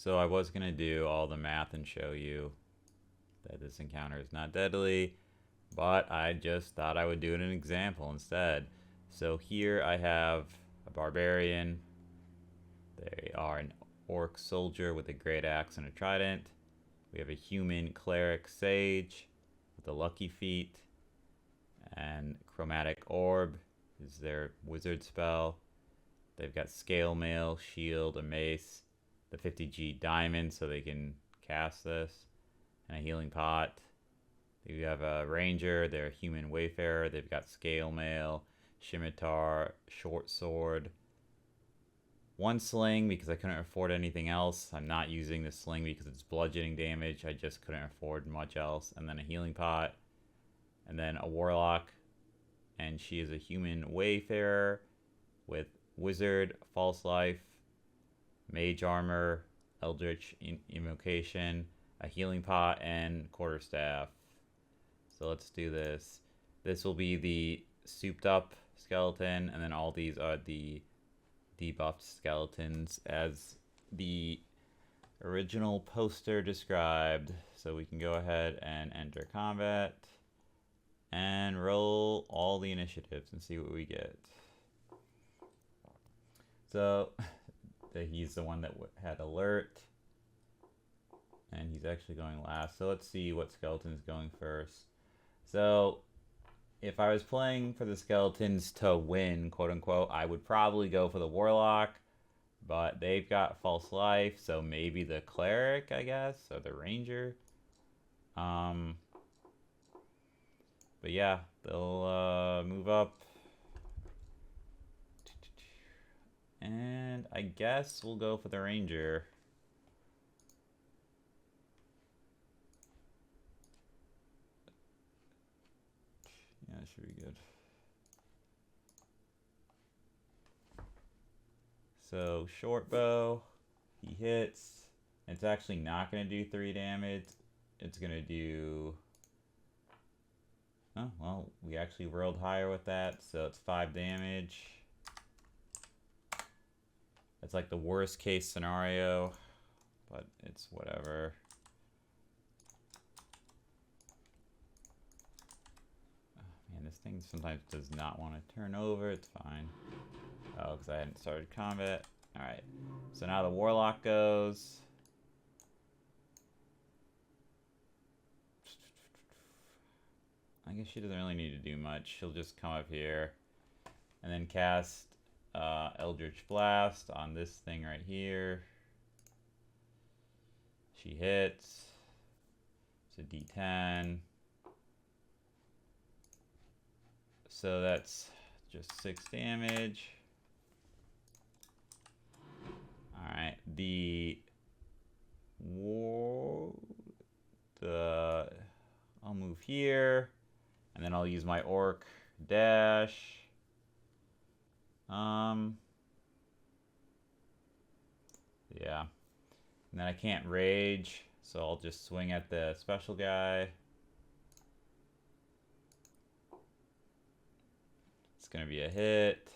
So I was going to do all the math and show you that this encounter is not deadly, but I just thought I would do an example instead. So here I have a barbarian. They are an orc soldier with a great axe and a trident. We have a human cleric sage with a lucky feat, and chromatic orb is their wizard spell. They've got scale mail, shield, a mace, the 50G diamond so they can cast this, and a healing pot. You have a ranger, they're a human wayfarer. They've got scale mail, scimitar, short sword, one sling because I couldn't afford anything else. I'm not using the sling because it's bludgeoning damage. I just couldn't afford much else. And then a healing pot, and then a warlock, and she is a human wayfarer with wizard, false life, mage armor, eldritch invocation, a healing pot, and quarterstaff. So let's do this. This will be the souped up skeleton, and then all these are the debuffed skeletons as the original poster described. So we can go ahead and enter combat and roll all the initiatives and see what we get. So he's the one that had alert, and he's actually going last. So let's see what skeleton is going first. So if I was playing for the skeletons to win, quote unquote, I would probably go for the warlock, but they've got false life, so maybe the cleric, I guess, or the ranger. But yeah, they'll move up. And I guess we'll go for the ranger. Yeah, that should be good. So short bow, he hits. It's actually not going to do 3 damage. It's going to do... Oh, well, we actually rolled higher with that, so it's 5 damage. It's like the worst case scenario, but it's whatever. Oh, man, this thing sometimes does not want to turn over. It's fine. Oh, because I hadn't started combat. Alright, so now the warlock goes. I guess she doesn't really need to do much. She'll just come up here and then cast Eldritch Blast on this thing right here. She hits. It's a D10. So that's just 6 damage. Alright, I'll move here, and then I'll use my orc dash. Yeah. And then I can't rage, so I'll just swing at the special guy. It's gonna be a hit.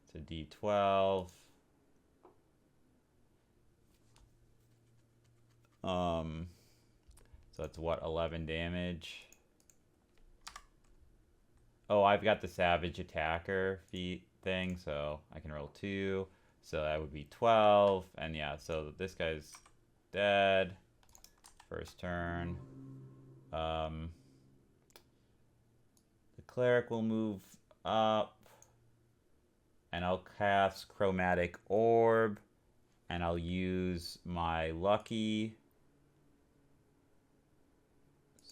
It's a D12. So that's what, 11 damage. Oh, I've got the Savage Attacker feat thing, so I can roll 2. So that would be 12. And yeah, so this guy's dead. First turn. The cleric will move up. And I'll cast Chromatic Orb. And I'll use my lucky.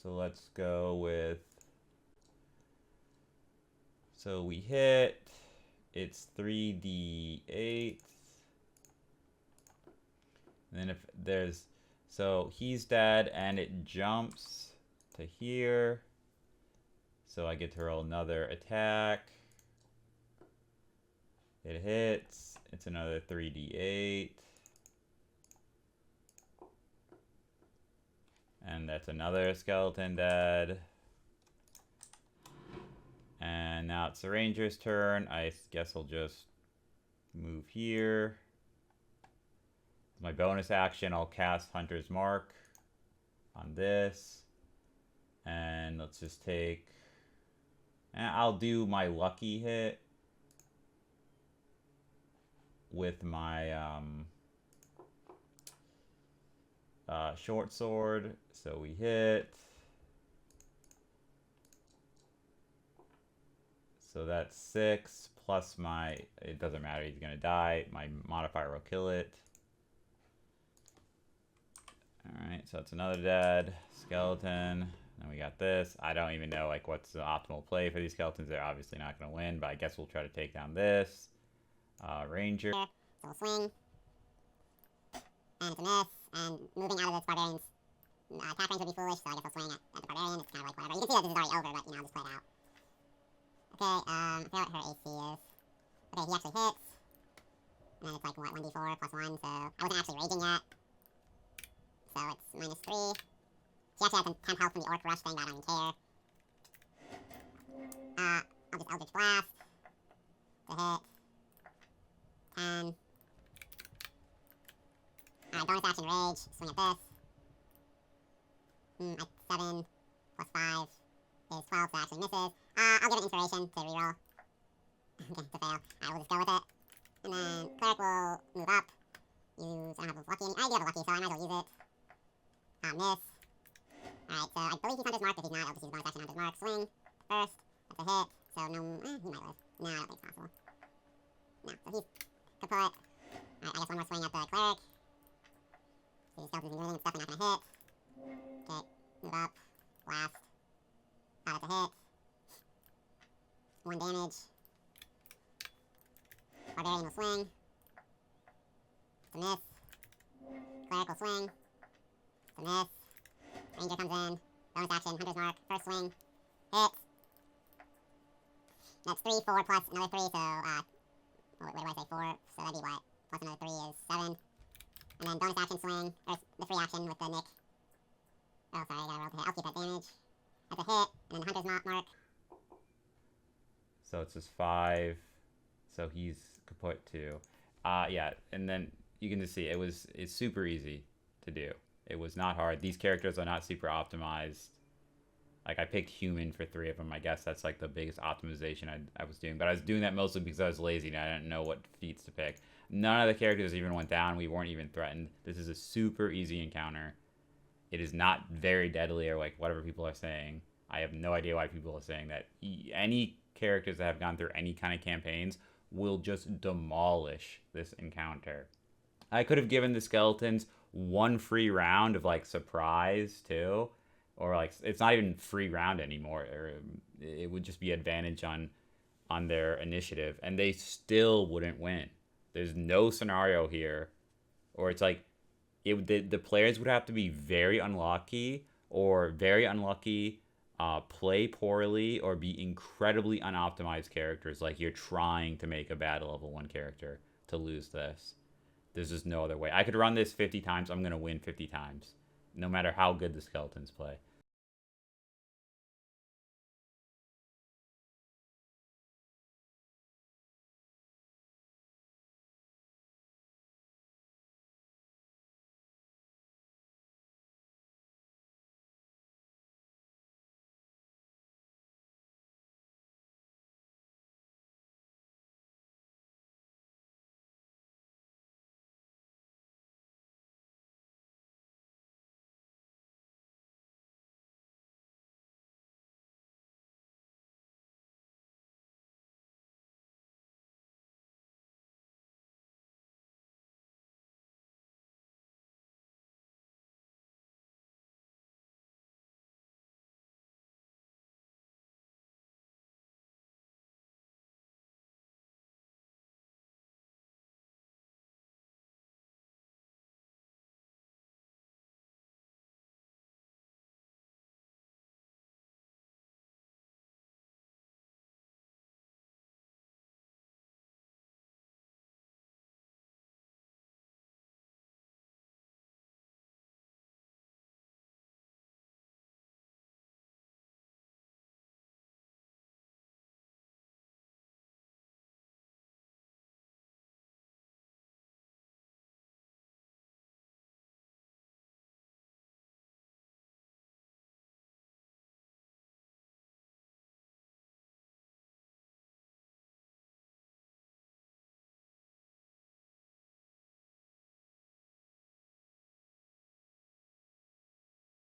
So let's go with... So we hit, it's 3d8. And then if there's, so he's dead and it jumps to here. So I get to roll another attack. It hits, it's another 3d8. And that's another skeleton dead. And now it's the ranger's turn. I guess I'll just move here. My bonus action, I'll cast Hunter's Mark on this. And let's just take... And I'll do my lucky hit with my short sword. So we hit. So that's 6 plus my... It doesn't matter, he's going to die. My modifier will kill it. Alright, so that's another dead skeleton. Then we got this. I don't even know like what's the optimal play for these skeletons. They're obviously not going to win, but I guess we'll try to take down this. Ranger. So we'll swing. And it's a miss. And moving out of this barbarian's attack range would be foolish, so I guess I'll swing at the barbarian. It's kind of like whatever. You can see that this is already over, but you know, I'll just play it out. Okay, I forget what her AC is. Okay, he actually hits. And then it's like, what, 1d4 plus 1, so I wasn't actually raging yet. So it's -3. She actually has some temp health from the Orc Rush thing, but I don't even care. I'll just Eldritch Blast. To hit. 10. Alright, bonus action Rage. Swing at this. 7 plus 5 is 12, so that actually misses. I'll give it Inspiration to reroll. Okay, to fail. Alright, we'll just go with it. And then Cleric will move up. Use, I don't have a lucky, I do have a lucky, so I might as well use it. Miss. Alright, so I believe he's Hunter's Mark. If he's not, I'll just use bonus action Hunter's Mark. Swing. First. That's a hit. So no, he might live. No, I don't think it's possible. No, so he's kaput. Alright, I guess one more swing at the Cleric. See, skeleton's been moving, it's definitely not gonna hit. Okay, move up. Blast. That's a hit. 1 damage. Barbarian will swing. It's a miss. Cleric will swing. It's a miss. Ranger comes in. Bonus action, Hunter's Mark. First swing. Hit. That's 3, 4 plus another 3, so, what do I say, 4? So that'd be what? Plus another 3 is 7. And then bonus action swing, or the free action with the Nick. Oh, sorry, I gotta roll to hit. I'll keep that damage. That's a hit, and then Hunter's Mark. So it's just 5. So he's kaput too. Yeah, and then you can just see it's super easy to do. It was not hard. These characters are not super optimized. Like I picked human for 3 of them. I guess that's like the biggest optimization I was doing. But I was doing that mostly because I was lazy and I didn't know what feats to pick. None of the characters even went down. We weren't even threatened. This is a super easy encounter. It is not very deadly or like whatever people are saying. I have no idea why people are saying that. Any characters that have gone through any kind of campaigns will just demolish this encounter. I could have given the skeletons 1 free round of like surprise too, or like it's not even free round anymore. It would just be advantage on their initiative, and they still wouldn't win. There's no scenario here, or it's like the players would have to be very unlucky play poorly, or be incredibly unoptimized characters. Like you're trying to make a bad level 1 character to lose this. There's just no other way. I could run this 50 times. I'm going to win 50 times, no matter how good the skeletons play.